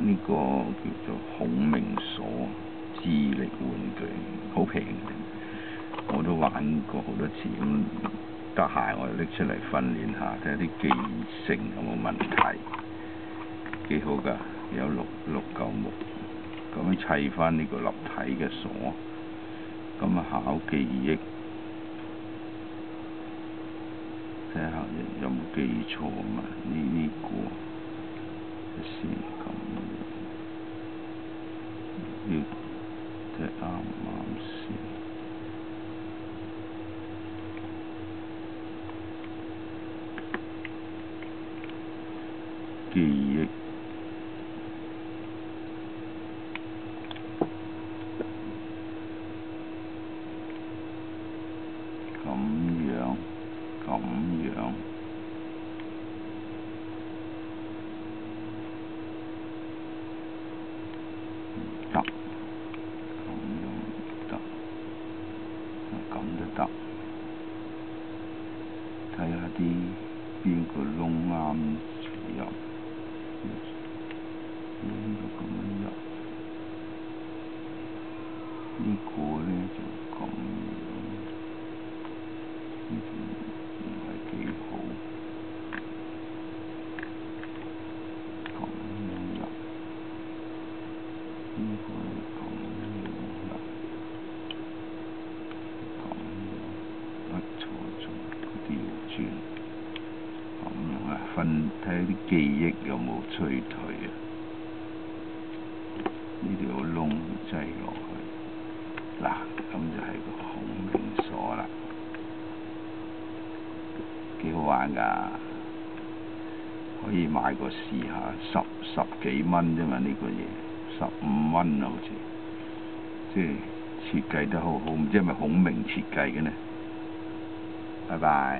呢個叫做孔明鎖智力玩具，好平嘅，我都玩過好多次，咁得閒我就拎出嚟訓練下，睇下啲記憶性有冇問題，幾好㗎，有六嚿木，咁樣砌翻呢個立體嘅鎖，咁啊考記憶，睇下有冇記錯啊嘛？呢個先咁。要睇啱唔啱先？記憶咁樣，咁樣。得，咁樣得，咁都得。睇下啲邊個窿啱入，呢個咁樣入，呢個呢就咁樣，呢個唔係幾好，咁樣入，呢個咁樣入，咁樣錯咗，調轉，咁樣啊，睇下啲記憶有冇衰退啊？呢條窿擠落去，嗱，咁就係個孔明鎖啦，幾好玩㗎，可以買個試下，十幾蚊啫嘛，呢個嘢，15蚊啊好似，即係設計得好好，唔知係咪孔明設計嘅呢？拜拜。